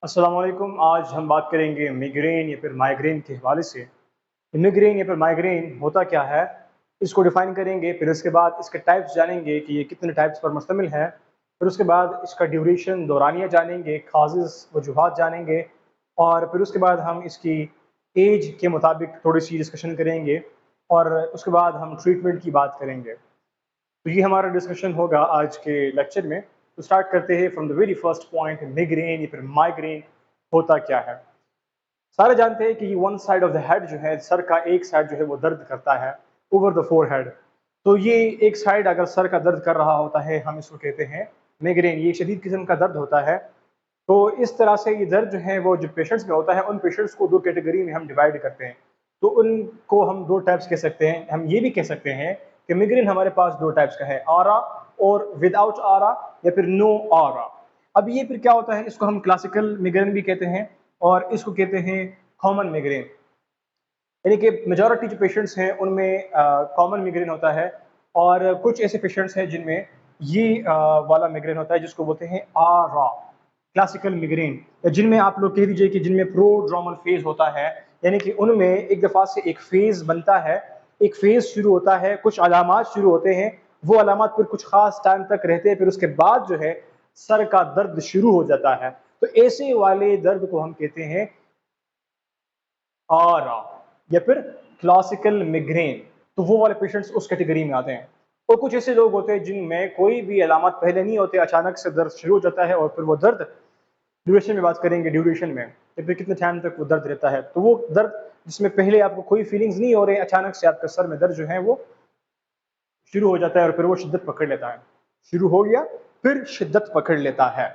अस्सलाम वालेकुम। आज हम बात करेंगे मिग्रेन या फिर माइग्रेन के हवाले से। मिग्रेन या फिर माइग्रेन होता क्या है, इसको डिफाइन करेंगे। फिर उसके बाद इसके टाइप्स जानेंगे कि ये कितने टाइप्स पर मुश्तमिल है। फिर उसके बाद इसका ड्यूरेशन दौरानिया जानेंगे, काजेज़ वजूहात जानेंगे। और फिर उसके बाद हम इसकी एज के मुताबिक थोड़ी सी डिस्कशन करेंगे। और उसके बाद हम ट्रीटमेंट की बात करेंगे। तो ये हमारा डिस्कशन होगा आज के लेक्चर में। तो स्टार्ट करते हैं from the very first point, migraine या फिर माइग्रेन होता क्या है। सारे जानते हैं कि one side of the head जो है, सर का एक साइड जो है वो दर्द करता है, ओवर द फोर हेड। तो ये एक साइड अगर सर का दर्द कर रहा होता है, हम इसको कहते हैं मिग्रेन। ये शदीद किस्म का दर्द होता है। तो इस तरह से ये दर्द जो है वो जो पेशेंट्स में होता है, उन पेशेंट्स को दो कैटेगरी में हम डिवाइड करते हैं। तो उनको हम दो टाइप्स कह सकते हैं। हम ये भी कह सकते हैं कि मिग्रेन हमारे पास दो टाइप्स का है, आरा और विदाउट आरा या फिर नो आरा। अब ये फिर क्या होता है, इसको हम क्लासिकल मिग्रेन भी कहते हैं और इसको कहते हैं कॉमन मिग्रेन। यानी कि मेजॉरिटी जो पेशेंट्स हैं उनमें कॉमन मिग्रेन होता है। और कुछ ऐसे पेशेंट्स हैं जिनमें ये वाला मिग्रेन होता है जिसको बोलते हैं आरा, क्लासिकल मिग्रेन। या जिनमें आप लोग कह दीजिए कि जिनमें प्रोड्रोमल फेज होता है, यानी कि उनमें एक दफ़ा से एक फेज बनता है, एक फेज शुरू होता है, कुछ अलामात शुरू होते हैं, वो अलामात फिर कुछ खास टाइम तक रहते हैं, फिर उसके बाद जो है सर का दर्द शुरू हो जाता है। तो ऐसे वाले दर्द को हम कहते हैं आरा या फिर क्लासिकल मिग्रेन। तो वो वाले पेशेंट्स उस कैटेगरी में आते हैं। और कुछ ऐसे लोग होते हैं जिनमें कोई भी अलामत पहले नहीं होते, अचानक से दर्द शुरू हो जाता है और फिर वो दर्द, ड्यूरेशन में बात करेंगे, ड्यूरेशन में या फिर कितने टाइम तक वो दर्द रहता है। तो वो दर्द जिसमें पहले आपको कोई फीलिंग्स नहीं हो रहे, अचानक से आपका सर में दर्द जो है वो शुरू हो जाता है और फिर वो शिद्दत पकड़ लेता है। शुरू हो गया फिर शिद्दत पकड़ लेता है।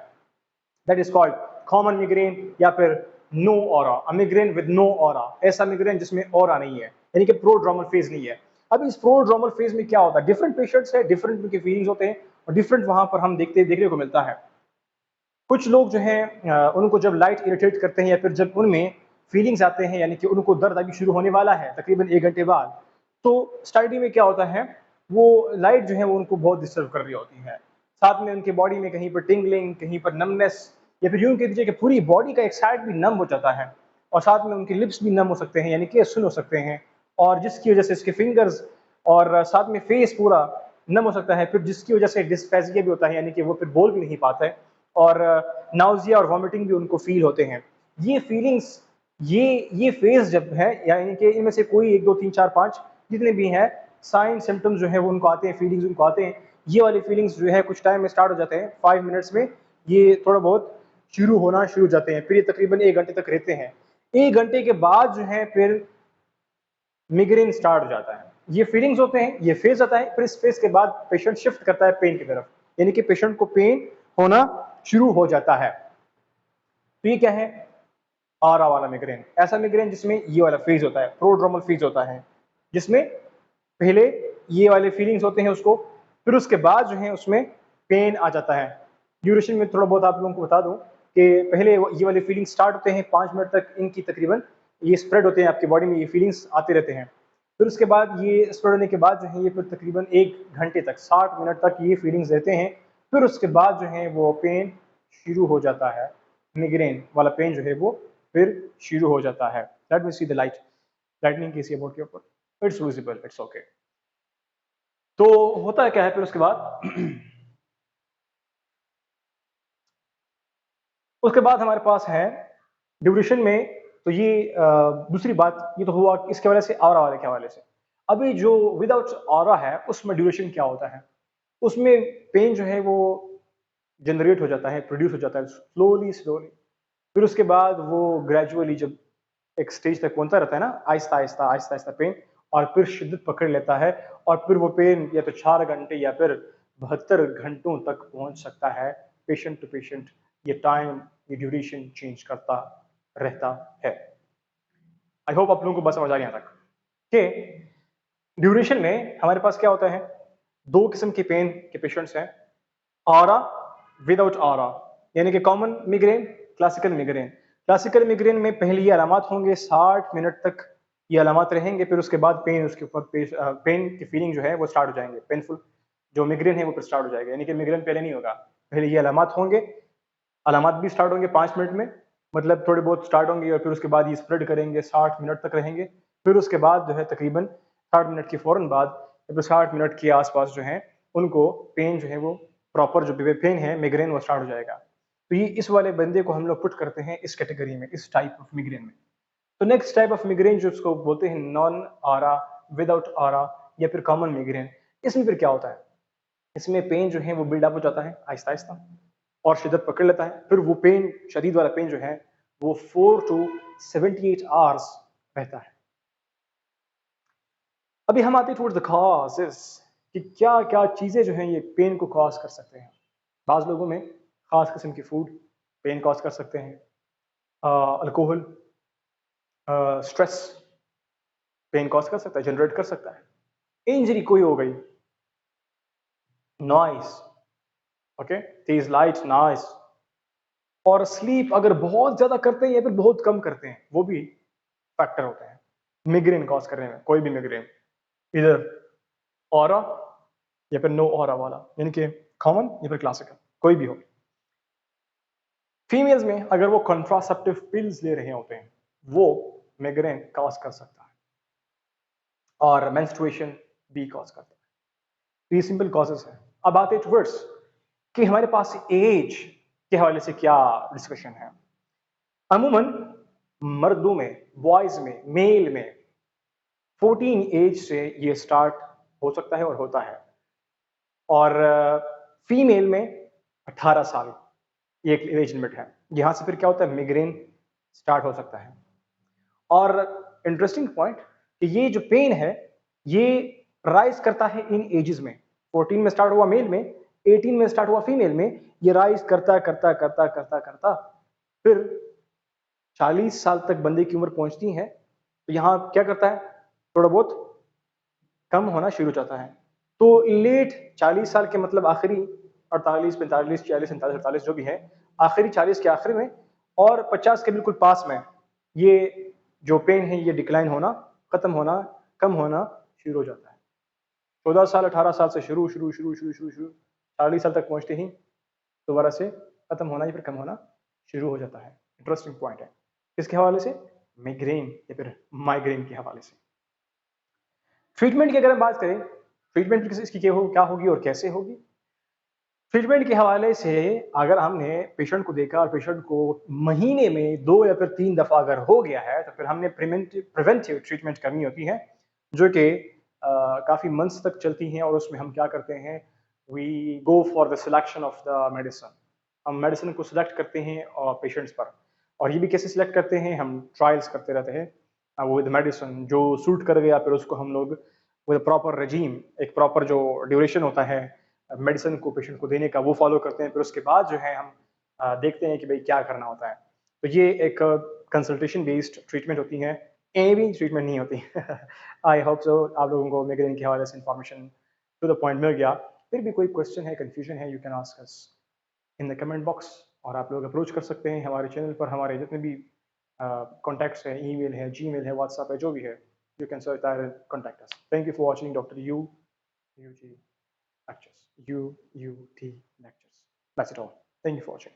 That is called common migraine या फिर no aura, a migraine with no aura. ऐसा मिग्रेन जिसमें ऑरा नहीं है, यानी कि प्रोड्रोमल फेज नहीं है। अब इस प्रोड्रोमल फेज में क्या होता है, डिफरेंट पेशेंट्स है, डिफरेंट उनके फीलिंग्स होते हैं और डिफरेंट वहां पर हम देखने को मिलता है। कुछ लोग जो हैं उनको जब लाइट इरिटेट करते हैं या फिर जब उनमें फीलिंग्स आते हैं, यानी कि उनको दर्द अभी शुरू होने वाला है तकरीबन 1 घंटे बाद, तो स्टार्टिंग में क्या होता है, वो लाइट जो है वो उनको बहुत डिस्टर्ब कर रही होती है। साथ में उनकी बॉडी में कहीं पर टिंगलिंग, कहीं पर नमनेस, या फिर यूं कह दीजिए कि पूरी बॉडी का एक साइड भी नम हो जाता है। और साथ में उनके लिप्स भी नम हो सकते हैं, यानी कि सुन हो सकते हैं। और जिसकी वजह से इसके फिंगर्स और साथ में फेस पूरा नम हो सकता है, फिर जिसकी वजह से डिस्फेजिया भी होता है, यानी कि वो फिर बोल भी नहीं पाता है। और नाउजिया और वॉमिटिंग भी उनको फील होते हैं। ये फीलिंग्स, ये फेज जब है, यानी कि इनमें से कोई 1 2 3 4 5 जितने भी हैं साइन सिम्टम्स जो है वो उनको आते हैं, फीलिंग्स उनको आते हैं। ये वाली फीलिंग्स जो है कुछ टाइम में स्टार्ट हो जाते हैं, 5 मिनट्स में ये थोड़ा बहुत शुरू होना शुरू हो जाते हैं, फिर ये तकरीबन 1 घंटे तक रहते हैं। 1 घंटे के बाद जो है फिर मिग्रेन स्टार्ट हो जाता है। ये फीलिंग्स होते हैं, ये फेज आता है, फिर इस फेज के बाद पेशेंट शिफ्ट करता है पेन की तरफ, यानी कि पेशेंट को पेन होना शुरू हो जाता है। तो ये क्या है, आरा वाला मिग्रेन। ऐसा मिग्रेन जिसमें ये वाला फेज होता है, प्रोड्रोमल फेज होता है, जिसमें पहले ये वाले फीलिंग्स होते हैं उसको, फिर उसके बाद जो है उसमें पेन आ जाता है। ड्यूरेशन में थोड़ा बहुत आप लोगों को बता दूं कि पहले ये वाले फीलिंग्स स्टार्ट होते हैं, 5 मिनट तक इनकी तकरीबन ये स्प्रेड होते हैं आपकी बॉडी में, ये फीलिंग्स आते रहते हैं। फिर उसके बाद ये स्प्रेड होने के बाद जो है ये फिर तकरीबन 1 घंटे तक, 60 मिनट तक ये फीलिंग्स रहते हैं। फिर उसके बाद जो है वो पेन शुरू हो जाता है, मिग्रेन वाला पेन जो है वो फिर शुरू हो जाता है। Let me see the light, lightning कैसी है बोर्ड के ऊपर, इट्स विजिबल, इट्स ओके। तो होता है क्या है फिर उसके बाद उसके बाद हमारे पास है ड्यूरेशन में। तो ये दूसरी बात ये तो हुआ इसके वजह से, ऑरा वाले के हवाले से। अभी जो विदाउट ऑरा है उसमें ड्यूरेशन क्या होता है, उसमें पेन जो है वो जनरेट हो जाता है, प्रोड्यूस हो जाता है स्लोली स्लोली। फिर उसके बाद वो ग्रेजुअली जब एक स्टेज तक पहुंचता रहता है ना, आहिस्ता आहिस्ता आहिस्ता आहिस्ता पेन, और फिर शिद्दत पकड़ लेता है। और फिर वो पेन या तो 4 घंटे या फिर 72 घंटों तक पहुंच सकता है। पेशेंट टू पेशेंट ये टाइम, ये ड्यूरेशन चेंज करता रहता है। आई होप आप लोगों को बस समझ आ गया यहाँ तक कि ड्यूरेशन में हमारे पास क्या होता है। दो किस्म के पेन के पेशेंट्स हैं, आरा, विदाउट आरा, यानी कि common migraine, classical migraine. Classical migraine में पहले ये अलामत होंगे, 60 मिनट तक ये अलामत रहेंगे, फिर उसके बाद पेन, उसके ऊपर पेन की फीलिंग जो है वो स्टार्ट हो जाएंगे, पेनफुल जो मिग्रेन है वो फिर स्टार्ट हो जाएगा। यानी कि मिग्रेन पहले नहीं होगा, पहले ये अलामत होंगे, अलामात भी स्टार्ट होंगे 5 मिनट में, मतलब थोड़े बहुत स्टार्ट होंगे और फिर उसके बाद ये स्प्रेड करेंगे, 60 मिनट तक रहेंगे। फिर उसके बाद जो है तकरीबन 60 मिनट के फ़ौरन बाद या फिर 60 मिनट के आसपास जो है उनको पेन जो है वो प्रॉपर जो पेन है मिग्रेन वो स्टार्ट हो जाएगा। तो ये इस वाले बंदे को हम लोग पुट करते हैं इस कैटेगरी में, इस टाइप ऑफ मिग्रेन में। तो नेक्स्ट टाइप ऑफ मिग्रेन जो उसको बोलते हैं नॉन आरा, विदाउट आरा या फिर कॉमन मिग्रेन। इसमें फिर क्या होता है, इसमें पेन जो है वो बिल्डअप हो जाता है आहिस्ता आहिस्ता और शिद्दत पकड़ लेता है। फिर वो पेन, शदीद वाला पेन जो है वो 4 to 78 आवर्स रहता है। अभी हम आते हैं टुवर्ड्स द कॉजेस कि क्या क्या चीज़ें जो हैं ये पेन को कॉज कर सकते हैं। बाज़ लोगों में ख़ास किस्म की फूड पेन कॉज कर सकते हैं, अल्कोहल, स्ट्रेस पेन कॉज कर सकता है, जनरेट कर सकता है। इंजरी कोई हो गई, नॉइस, ओके, तेज लाइट, नॉइस, और स्लीप अगर बहुत ज्यादा करते हैं या फिर बहुत कम करते हैं, वो भी फैक्टर होते हैं मिग्रेन कॉज करने में। कोई भी मिग्रेन, इधर ऑरा या फिर नो ऑरा वाला, यानी कि कॉमन या फिर क्लासिकल, कोई भी हो। फीमेल्स में अगर वो कॉन्ट्रासेप्टिव पिल्स ले रहे होते हैं वो मिग्रेन कॉज कर सकता है, और मेंस्ट्रुएशन भी कॉज करता है। तो ये सिंपल कॉजेस है। अब आते हैं टुवर्ड्स कि हमारे पास एज के हवाले से क्या डिस्कशन है। अमूमन मर्दों में, बॉयज में, मेल में 14 एज से ये स्टार्ट हो सकता है और होता है, और फीमेल में 18 साल ये एक एज लिमिट है। यहाँ से फिर क्या होता है, मिग्रेन स्टार्ट हो सकता है। और इंटरेस्टिंग पॉइंट कि ये जो पेन है ये राइज करता है इन एजेस में। 14 में स्टार्ट हुआ मेल में, 18 में स्टार्ट हुआ फीमेल में, ये राइज करता करता करता करता करता फिर 40 साल तक बंदे की उम्र पहुंचती है। तो यहाँ क्या करता है, थोड़ा बहुत कम होना शुरू हो जाता है। तो लेट 40 साल के मतलब आखिरी 48, 45, 46, 47, 48 जो भी है, आखिरी 40 के आखिर में और 50 के बिल्कुल पास में ये जो पेन है ये डिक्लाइन होना, खत्म होना, कम होना शुरू हो जाता है। 14 साल 18 साल से शुरू शुरू शुरू शुरू शुरू शुरू 40 साल तक पहुंचते ही दोबारा से खत्म होना या फिर कम होना शुरू हो जाता है। इंटरेस्टिंग पॉइंट है। किसके हवाले से, मिग्रेन या फिर माइग्रेन के हवाले से। ट्रीटमेंट की अगर हम बात करें, ट्रीटमेंट इसकी क्या होगी और कैसे होगी। ट्रीटमेंट के हवाले से अगर हमने पेशेंट को देखा और पेशेंट को महीने में 2 या फिर 3 दफ़ा अगर हो गया है तो फिर हमने प्रिवेंटिव ट्रीटमेंट करनी होती है, जो कि काफ़ी मंथ्स तक चलती हैं। और उसमें हम क्या करते हैं, we go for the selection of the medicine. हम मेडिसिन को सिलेक्ट करते हैं और पेशेंट्स पर, और ये भी कैसे सिलेक्ट करते हैं, हम ट्रायल्स करते रहते हैं विद मेडिसिन। जो सूट कर गया फिर उसको हम लोग विद प्रॉपर रेजीम, एक प्रॉपर जो ड्यूरेशन होता है मेडिसिन को पेशेंट को देने का, वो फॉलो करते हैं। फिर उसके बाद जो है हम देखते हैं कि भाई क्या करना होता है। तो ये एक कंसल्टेशन बेस्ड ट्रीटमेंट होती है, एवी ट्रीटमेंट नहीं होती। आई होप सो आप लोगों को मिग्रेन के हवाले से इंफॉर्मेशन टू द पॉइंट मिल गया। फिर भी कोई क्वेश्चन है, कंफ्यूजन है, you can ask us in the comment box, और आप लोग अप्रोच कर सकते हैं हमारे चैनल पर। हमारे जितने भी कॉन्टैक्ट्स है, ईमेल है, जीमेल है, व्हाट्सएप है, जो भी है, you can search that and contact us. Thank you for watching Dr. UT lectures. UUT lectures. That's it all. Thank you for watching.